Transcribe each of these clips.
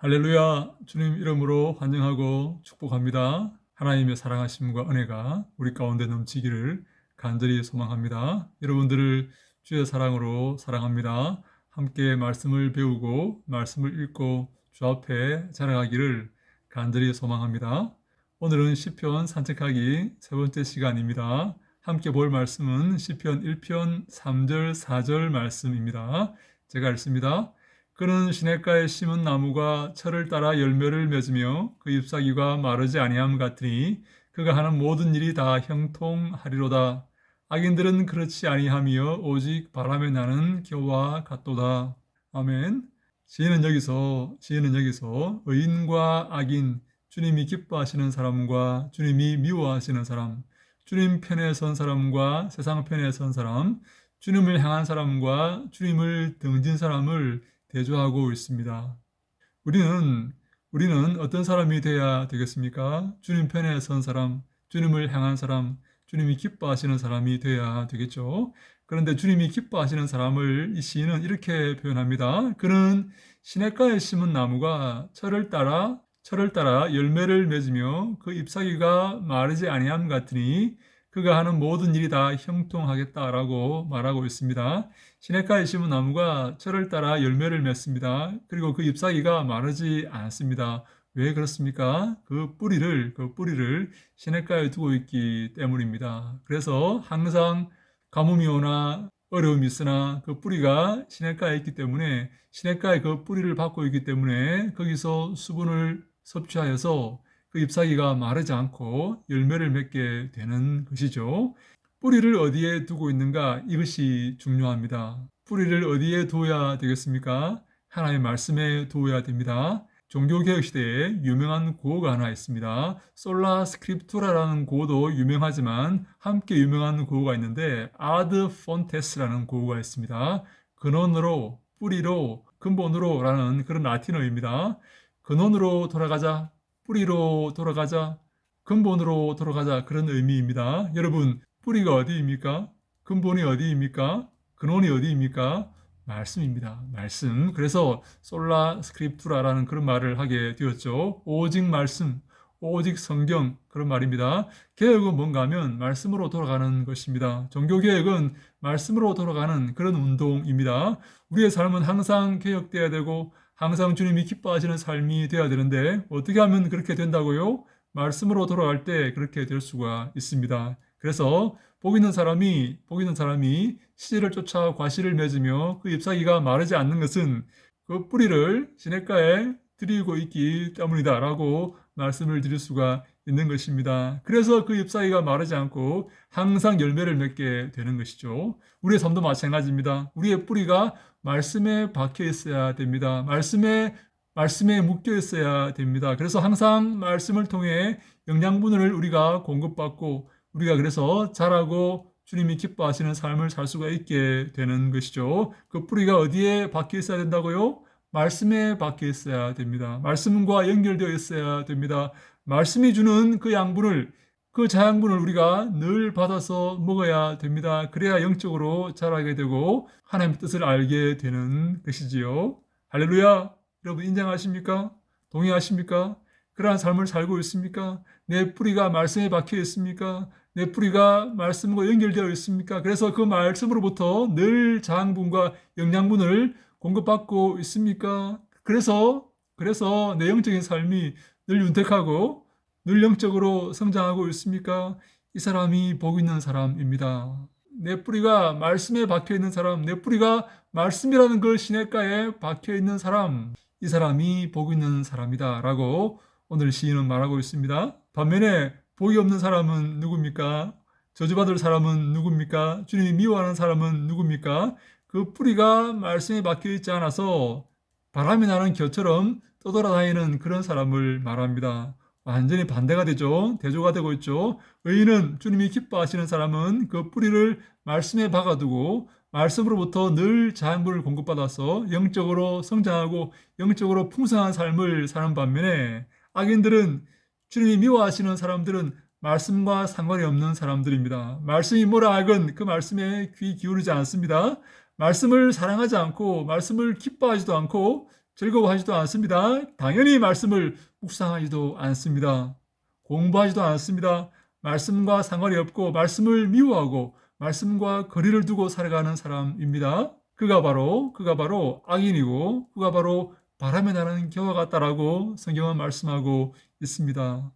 할렐루야. 주님 이름으로 환영하고 축복합니다. 하나님의 사랑하심과 은혜가 우리 가운데 넘치기를 간절히 소망합니다. 여러분들을 주의 사랑으로 사랑합니다. 함께 말씀을 배우고 말씀을 읽고 주 앞에 자라가기를 간절히 소망합니다. 오늘은 시편 산책하기 세 번째 시간입니다. 함께 볼 말씀은 시편 1편 3절 4절 말씀입니다. 제가 읽습니다. 그는 시냇가에 심은 나무가 철을 따라 열매를 맺으며 그 잎사귀가 마르지 아니함 같으니 그가 하는 모든 일이 다 형통하리로다. 악인들은 그렇지 아니하며 오직 바람에 나는 겨와 같도다. 아멘. 시인은 여기서 의인과 악인, 주님이 기뻐하시는 사람과 주님이 미워하시는 사람, 주님 편에 선 사람과 세상 편에 선 사람, 주님을 향한 사람과 주님을 등진 사람을 대조하고 있습니다. 우리는 어떤 사람이 되어야 되겠습니까? 주님 편에 선 사람, 주님을 향한 사람, 주님이 기뻐하시는 사람이 되어야 되겠죠. 그런데 주님이 기뻐하시는 사람을 이 시인은 이렇게 표현합니다. 그는 시냇가에 심은 나무가 철을 따라 열매를 맺으며 그 잎사귀가 마르지 아니함 같으니 그가 하는 모든 일이 다 형통하겠다라고 말하고 있습니다. 시냇가에 심은 나무가 철을 따라 열매를 맺습니다. 그리고 그 잎사귀가 마르지 않습니다. 왜 그렇습니까? 그 뿌리를 시냇가에 두고 있기 때문입니다. 그래서 항상 가뭄이 오나 어려움이 있으나 그 뿌리가 시냇가에 있기 때문에 시냇가에 그 뿌리를 받고 있기 때문에 거기서 수분을 섭취하여서 그 잎사귀가 마르지 않고 열매를 맺게 되는 것이죠. 뿌리를 어디에 두고 있는가? 이것이 중요합니다. 뿌리를 어디에 두어야 되겠습니까? 하나님의 말씀에 두어야 됩니다. 종교개혁 시대에 유명한 구호가 하나 있습니다. 솔라 스크립투라라는 구호도 유명하지만 함께 유명한 구호가 있는데 아드 폰테스라는 구호가 있습니다. 근원으로, 뿌리로, 근본으로 라는 그런 라틴어입니다. 근원으로 돌아가자, 뿌리로 돌아가자, 근본으로 돌아가자 그런 의미입니다. 여러분, 뿌리가 어디입니까? 근본이 어디입니까? 근원이 어디입니까? 말씀입니다. 말씀. 그래서 솔라 스크립투라라는 그런 말을 하게 되었죠. 오직 말씀, 오직 성경 그런 말입니다. 개혁은 뭔가 하면 말씀으로 돌아가는 것입니다. 종교개혁은 말씀으로 돌아가는 그런 운동입니다. 우리의 삶은 항상 개혁되어야 되고 항상 주님이 기뻐하시는 삶이 되어야 되는데 어떻게 하면 그렇게 된다고요? 말씀으로 돌아갈 때 그렇게 될 수가 있습니다. 그래서 복 있는 사람이 시절을 쫓아 과실을 맺으며 그 잎사귀가 마르지 않는 것은 그 뿌리를 시냇가에 들이고 있기 때문이다라고 말씀을 드릴 수가 있는 것입니다. 그래서 그 잎사귀가 마르지 않고 항상 열매를 맺게 되는 것이죠. 우리의 삶도 마찬가지입니다. 우리의 뿌리가 말씀에 박혀 있어야 됩니다. 말씀에 묶여 있어야 됩니다. 그래서 항상 말씀을 통해 영양분을 우리가 공급받고 우리가 그래서 자라고 주님이 기뻐하시는 삶을 살 수가 있게 되는 것이죠. 그 뿌리가 어디에 박혀 있어야 된다고요? 말씀에 박혀 있어야 됩니다. 말씀과 연결되어 있어야 됩니다. 말씀이 주는 그 자양분을 우리가 늘 받아서 먹어야 됩니다. 그래야 영적으로 자라게 되고 하나님의 뜻을 알게 되는 것이지요. 할렐루야! 여러분 인정하십니까? 동의하십니까? 그러한 삶을 살고 있습니까? 내 뿌리가 말씀에 박혀 있습니까? 내 뿌리가 말씀과 연결되어 있습니까? 그래서 그 말씀으로부터 늘 자양분과 영양분을 공급받고 있습니까? 그래서 내 영적인 삶이 늘 윤택하고 늘 영적으로 성장하고 있습니까? 이 사람이 복 있는 사람입니다. 내 뿌리가 말씀에 박혀 있는 사람, 내 뿌리가 말씀이라는 그 시냇가에 박혀 있는 사람, 이 사람이 복 있는 사람이다 라고 오늘 시인은 말하고 있습니다. 반면에 복이 없는 사람은 누굽니까? 저주받을 사람은 누굽니까? 주님이 미워하는 사람은 누굽니까? 그 뿌리가 말씀에 박혀 있지 않아서 바람이 나는 겨처럼 떠돌아다니는 그런 사람을 말합니다. 완전히 반대가 되죠. 대조가 되고 있죠. 의인은 주님이 기뻐하시는 사람은 그 뿌리를 말씀에 박아두고 말씀으로부터 늘 자양분을 공급받아서 영적으로 성장하고 영적으로 풍성한 삶을 사는 반면에 악인들은 주님이 미워하시는 사람들은 말씀과 상관이 없는 사람들입니다. 말씀이 뭐라 하건 그 말씀에 귀 기울이지 않습니다. 말씀을 사랑하지 않고 말씀을 기뻐하지도 않고 즐거워하지도 않습니다. 당연히 말씀을 묵상하지도 않습니다. 공부하지도 않습니다. 말씀과 상관이 없고 말씀을 미워하고 말씀과 거리를 두고 살아가는 사람입니다. 그가 바로 악인이고 그가 바로 바람에 나는 겨와 같다라고 성경은 말씀하고 있습니다.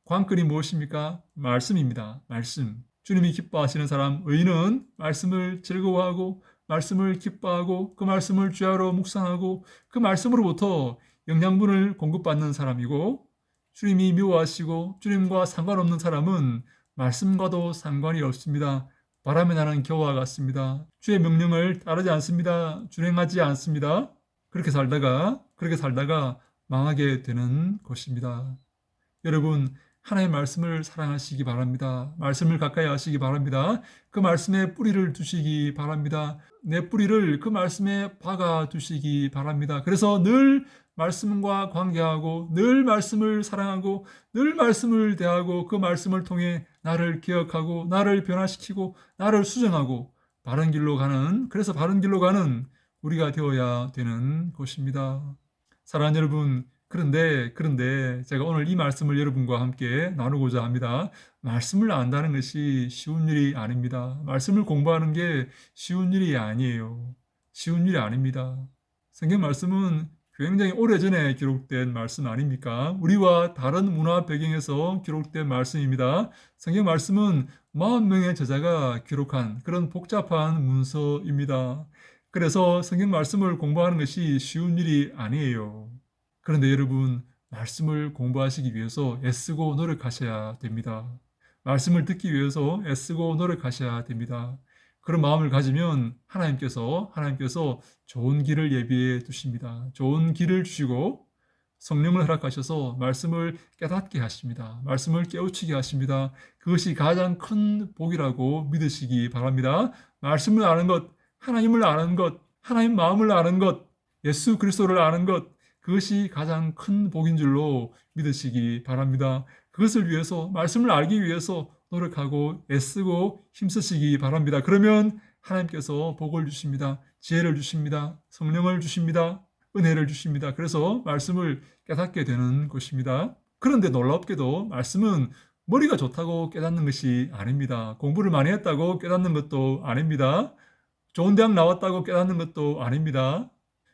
관건이 무엇입니까? 말씀입니다. 말씀. 주님이 기뻐하시는 사람, 의인은 말씀을 즐거워하고 말씀을 기뻐하고 그 말씀을 주야로 묵상하고 그 말씀으로부터 영양분을 공급받는 사람이고, 주님이 미워하시고 주님과 상관없는 사람은 말씀과도 상관이 없습니다. 바람에 나는 겨와 같습니다. 주의 명령을 따르지 않습니다. 준행하지 않습니다. 그렇게 살다가 망하게 되는 것입니다. 여러분, 하나님의 말씀을 사랑하시기 바랍니다. 말씀을 가까이 하시기 바랍니다. 그 말씀에 뿌리를 두시기 바랍니다. 내 뿌리를 그 말씀에 박아 두시기 바랍니다. 그래서 늘 말씀과 관계하고 늘 말씀을 사랑하고 늘 말씀을 대하고 그 말씀을 통해 나를 기억하고 나를 변화시키고 나를 수정하고 바른 길로 가는, 그래서 바른 길로 가는 우리가 되어야 되는 것입니다. 사랑하는 여러분, 그런데 제가 오늘 이 말씀을 여러분과 함께 나누고자 합니다. 말씀을 안다는 것이 쉬운 일이 아닙니다. 말씀을 공부하는 게 쉬운 일이 아니에요. 쉬운 일이 아닙니다. 성경 말씀은 굉장히 오래전에 기록된 말씀 아닙니까? 우리와 다른 문화 배경에서 기록된 말씀입니다. 성경 말씀은 40명의 저자가 기록한 그런 복잡한 문서입니다. 그래서 성경 말씀을 공부하는 것이 쉬운 일이 아니에요. 그런데 여러분, 말씀을 공부하시기 위해서 애쓰고 노력하셔야 됩니다. 말씀을 듣기 위해서 애쓰고 노력하셔야 됩니다. 그런 마음을 가지면 하나님께서 좋은 길을 예비해 두십니다. 좋은 길을 주시고 성령을 허락하셔서 말씀을 깨닫게 하십니다. 말씀을 깨우치게 하십니다. 그것이 가장 큰 복이라고 믿으시기 바랍니다. 말씀을 아는 것, 하나님을 아는 것, 하나님 마음을 아는 것, 예수 그리스도를 아는 것, 그것이 가장 큰 복인 줄로 믿으시기 바랍니다. 그것을 위해서, 말씀을 알기 위해서 노력하고 애쓰고 힘쓰시기 바랍니다. 그러면 하나님께서 복을 주십니다. 지혜를 주십니다. 성령을 주십니다. 은혜를 주십니다. 그래서 말씀을 깨닫게 되는 것입니다. 그런데 놀랍게도 말씀은 머리가 좋다고 깨닫는 것이 아닙니다. 공부를 많이 했다고 깨닫는 것도 아닙니다. 좋은 대학 나왔다고 깨닫는 것도 아닙니다.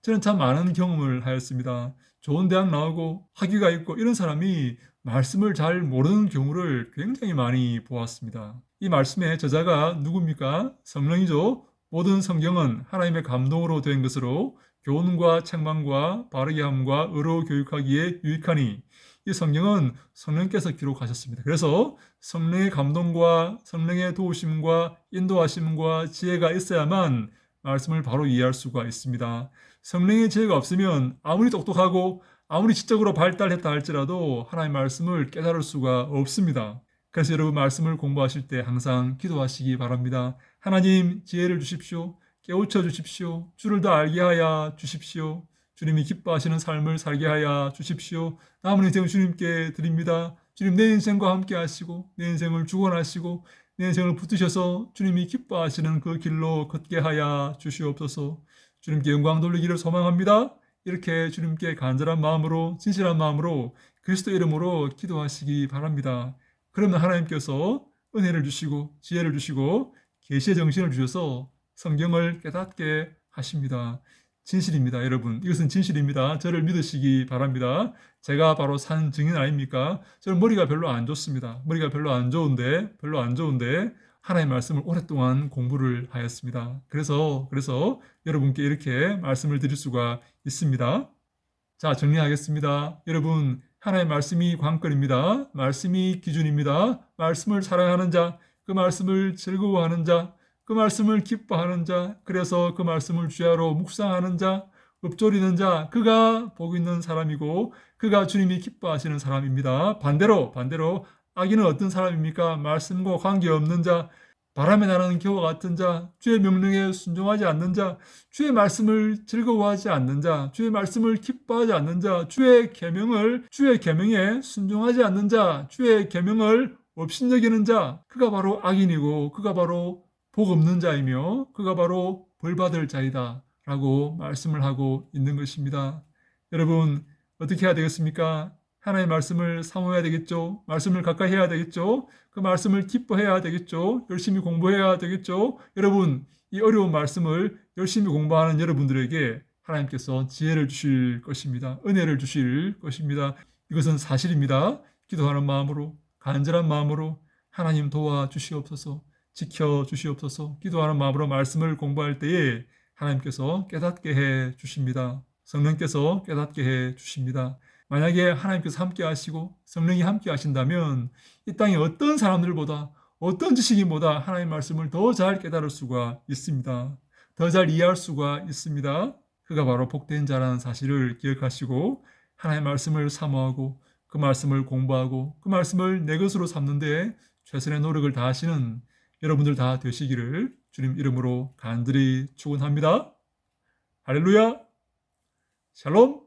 저는 참 많은 경험을 하였습니다. 좋은 대학 나오고 학위가 있고 이런 사람이 말씀을 잘 모르는 경우를 굉장히 많이 보았습니다. 이 말씀의 저자가 누굽니까? 성령이죠. 모든 성경은 하나님의 감동으로 된 것으로 교훈과 책망과 바르게 함과 의로 교육하기에 유익하니, 이 성경은 성령께서 기록하셨습니다. 그래서 성령의 감동과 성령의 도우심과 인도하심과 지혜가 있어야만 말씀을 바로 이해할 수가 있습니다. 성령의 지혜가 없으면 아무리 똑똑하고 아무리 지적으로 발달했다 할지라도 하나님의 말씀을 깨달을 수가 없습니다. 그래서 여러분, 말씀을 공부하실 때 항상 기도하시기 바랍니다. 하나님, 지혜를 주십시오. 깨우쳐 주십시오. 주를 더 알게 하여 주십시오. 주님이 기뻐하시는 삶을 살게 하여 주십시오. 남은 인생 주님께 드립니다. 주님, 내 인생과 함께 하시고 내 인생을 주관하시고 내 인생을 붙드셔서 주님이 기뻐하시는 그 길로 걷게 하여 주시옵소서. 주님께 영광 돌리기를 소망합니다. 이렇게 주님께 간절한 마음으로, 진실한 마음으로 그리스도 이름으로 기도하시기 바랍니다. 그러면 하나님께서 은혜를 주시고 지혜를 주시고 계시의 정신을 주셔서 성경을 깨닫게 하십니다. 진실입니다, 여러분. 이것은 진실입니다. 저를 믿으시기 바랍니다. 제가 바로 산 증인 아닙니까? 저는 머리가 별로 안 좋습니다. 머리가 별로 안 좋은데 하나님의 말씀을 오랫동안 공부를 하였습니다. 그래서 여러분께 이렇게 말씀을 드릴 수가 있습니다. 자, 정리하겠습니다. 여러분, 하나님의 말씀이 관건입니다. 말씀이 기준입니다. 말씀을 사랑하는 자, 그 말씀을 즐거워하는 자, 그 말씀을 기뻐하는 자, 그래서 그 말씀을 주야로 묵상하는 자, 읊조리는 자, 그가 복 있는 사람이고 그가 주님이 기뻐하시는 사람입니다. 반대로 악인은 어떤 사람입니까? 말씀과 관계없는 자, 바람에 나는 겨와 같은 자, 주의 명령에 순종하지 않는 자, 주의 말씀을 즐거워하지 않는 자, 주의 말씀을 기뻐하지 않는 자, 주의 계명에 순종하지 않는 자, 주의 계명을 업신여기는 자, 그가 바로 악인이고 그가 바로 복 없는 자이며 그가 바로 벌 받을 자이다 라고 말씀을 하고 있는 것입니다. 여러분 어떻게 해야 되겠습니까? 하나님의 말씀을 사모해야 되겠죠. 말씀을 가까이 해야 되겠죠. 그 말씀을 기뻐해야 되겠죠. 열심히 공부해야 되겠죠. 여러분 이 어려운 말씀을 열심히 공부하는 여러분들에게 하나님께서 지혜를 주실 것입니다. 은혜를 주실 것입니다. 이것은 사실입니다. 기도하는 마음으로 간절한 마음으로 하나님 도와주시옵소서, 지켜주시옵소서. 기도하는 마음으로 말씀을 공부할 때에 하나님께서 깨닫게 해 주십니다. 성령께서 깨닫게 해 주십니다. 만약에 하나님께서 함께 하시고 성령이 함께 하신다면 이 땅의 어떤 사람들보다 어떤 지식인보다 하나님의 말씀을 더 잘 깨달을 수가 있습니다. 더 잘 이해할 수가 있습니다. 그가 바로 복된 자라는 사실을 기억하시고 하나님의 말씀을 사모하고 그 말씀을 공부하고 그 말씀을 내 것으로 삼는 데 최선의 노력을 다하시는 여러분들 다 되시기를 주님 이름으로 간절히 축원합니다. 할렐루야. 샬롬.